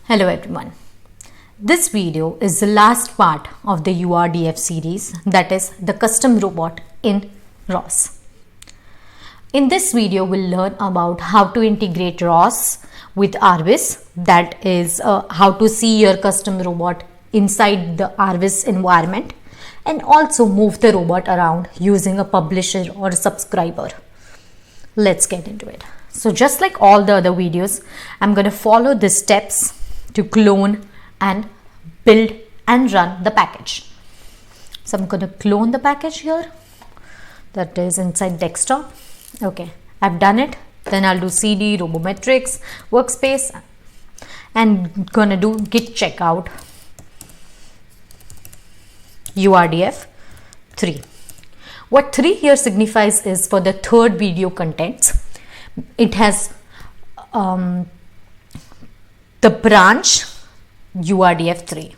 Hello everyone. This video is the last part of the URDF series, that is the custom robot in ROS. In this video, we'll learn about how to integrate ROS with RViz, that is how to see your custom robot inside the RViz environment, and also move the robot around using a publisher or a subscriber. Let's get into it. So just like all the other videos, I'm going to follow the steps to clone and build and run the package. So I'm going to clone the package here, that is inside desktop. Okay, I've done it. Then I'll do cd robometrics workspace and gonna do git checkout URDF 3. What 3 here signifies is for the third video contents. It has the branch URDF3.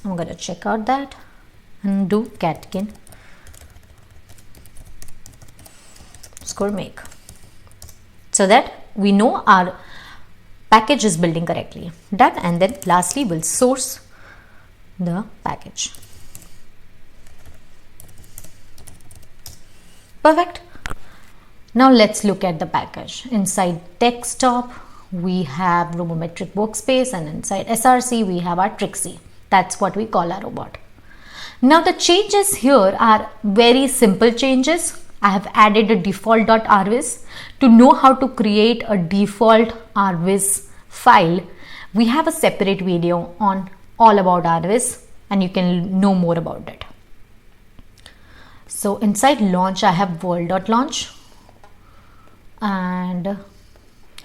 I'm going to check out that and do catkin score make, so that we know our package is building correctly. Done. And then lastly we'll source the package. Perfect. Now let's look at the package. Inside desktop we have robometric workspace, and inside src we have our Trixie. That's what we call our robot. Now the changes here are very simple changes. I have added a default.rviz. To know how to create a default rviz file, we have a separate video on all about rviz and you can know more about it. So inside launch I have world.launch and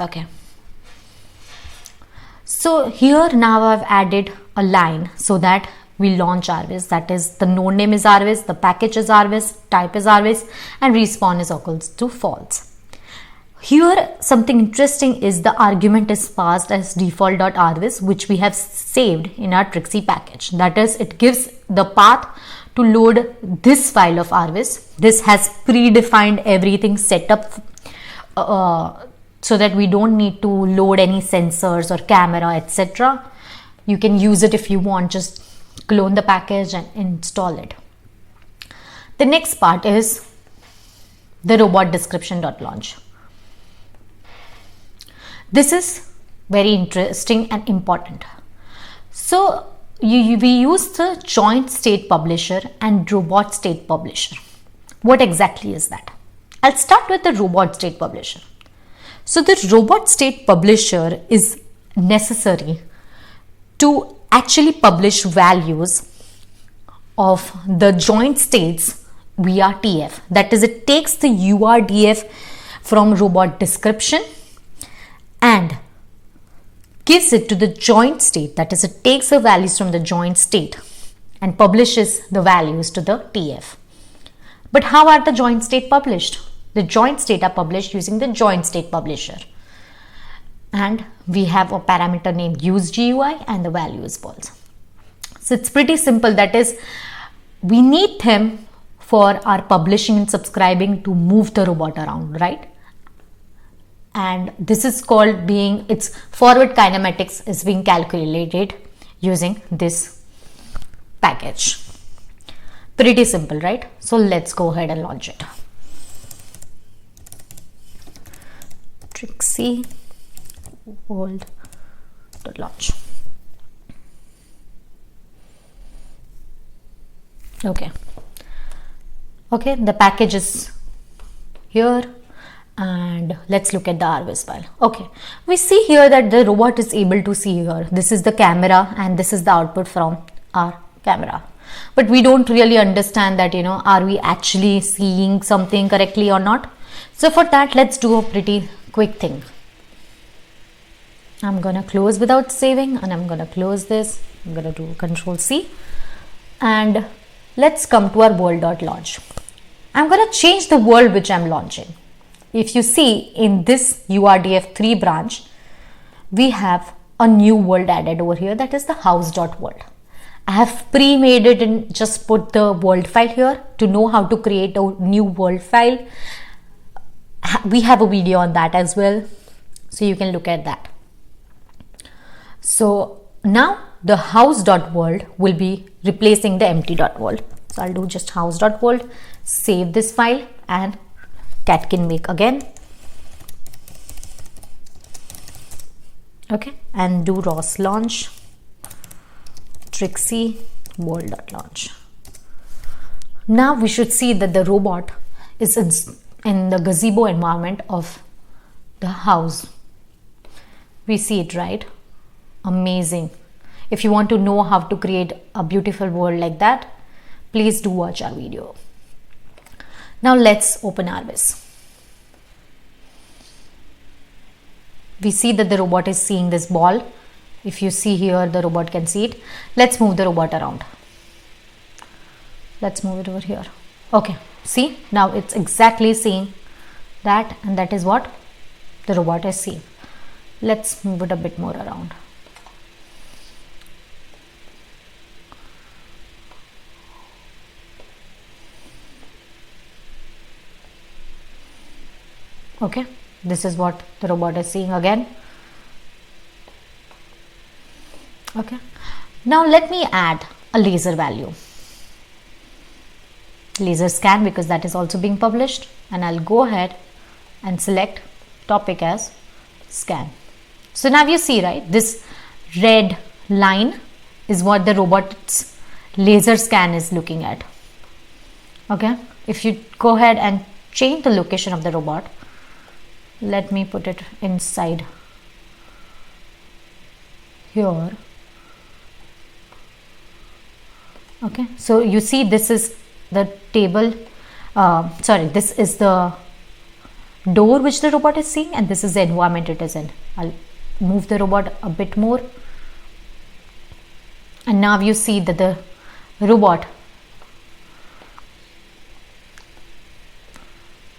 okay. So here now I've added a line so that we launch rviz, that is the node name is rviz, the package is rviz, type is rviz, and respawn is equals to false. Here something interesting is the argument is passed as default.rviz, which we have saved in our Trixie package. That is, it gives the path to load this file of rviz. This has predefined everything set up so that we don't need to load any sensors or camera, etc. You can use it if you want, just clone the package and install it. The next part is the robot description.launch. This is very interesting and important. So we use the joint state publisher and robot state publisher. What exactly is that? I'll start with the robot state publisher. So the robot state publisher is necessary to actually publish values of the joint states via TF. That is, it takes the URDF from robot description and gives it to the joint state. That is, it takes the values from the joint state and publishes the values to the TF. But how are the joint state published? The joint state are published using the joint state publisher. And we have a parameter named useGUI and the value is false. So it's pretty simple. That is, we need them for our publishing and subscribing to move the robot around, right? And this is called its forward kinematics is being calculated using this package. Pretty simple, right? So let's go ahead and launch it. Trixie world.launch. Okay, the package is here and let's look at the rviz file. Okay, we see here that the robot is able to see here. This is the camera and this is the output from our camera. But we don't really understand that, are we actually seeing something correctly or not? So for that, let's do a pretty quick thing. I'm gonna close without saving and I'm gonna close this. I'm gonna do Control C and let's come to our world.launch. I'm gonna change the world which I'm launching. If you see in this URDF3 branch, we have a new world added over here, that is the house.world. I have pre-made it and just put the world file here. To know how to create a new world file, we have a video on that as well, so you can look at that. So now the house.world will be replacing the empty.world. So I'll do just house.world, save this file and catkin make again. Okay, and do ROS launch, Trixie world.launch. Now we should see that the robot is in the gazebo environment of the house. We see it, right? Amazing. If you want to know how to create a beautiful world like that, please do watch our video. Now let's open Arbis. We see that the robot is seeing this ball. If you see here, the robot can see it. Let's move the robot around. Let's move it over here. Okay, see, now it's exactly seeing that, and that is what the robot is seeing. Let's move it a bit more around. Okay, this is what the robot is seeing again. Okay, now let me add a laser value, laser scan, because that is also being published, and I'll go ahead and select topic as scan. So now you see, right, this red line is what the robot's laser scan is looking at. Okay, if you go ahead and change the location of the robot, let me put it inside here. Okay, so you see this is the table, this is the door which the robot is seeing, and this is the environment it is in. I'll move the robot a bit more, and now you see that the robot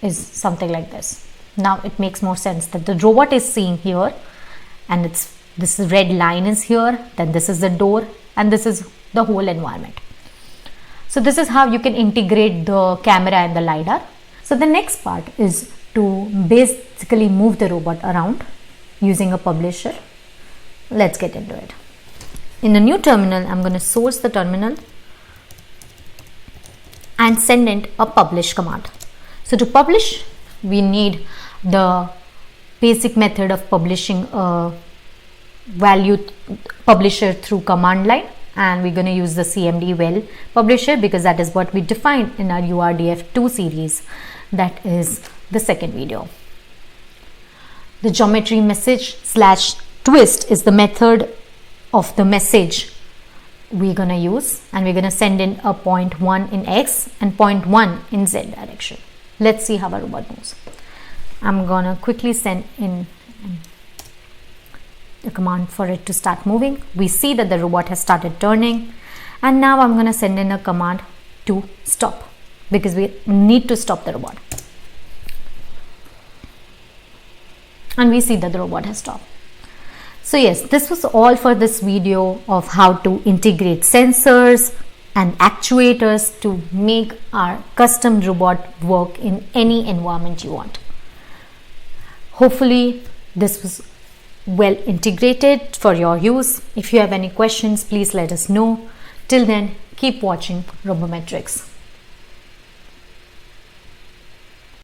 is something like this. Now it makes more sense that the robot is seeing here, and this red line is here, then this is the door, and this is the whole environment. So this is how you can integrate the camera and the LiDAR. So the next part is to basically move the robot around using a publisher. Let's get into it. In the new terminal, I'm going to source the terminal and send in a publish command. So to publish, we need the basic method of publishing a value publisher through command line, and we're going to use the CMD well publisher because that is what we defined in our URDF2 series. That is the second video. The geometry message / twist is the method of the message we're going to use, and we're going to send in a 0.1 in X and 0.1 in Z direction. Let's see how our robot moves. I'm going to quickly send in the command for it to start moving. We see that the robot has started turning, and now I'm going to send in a command to stop because we need to stop the robot, and we see that the robot has stopped. So yes, this was all for this video of how to integrate sensors and actuators to make our custom robot work in any environment you want. Hopefully this was well integrated for your use. If you have any questions, please let us know. Till then, keep watching Robometrics.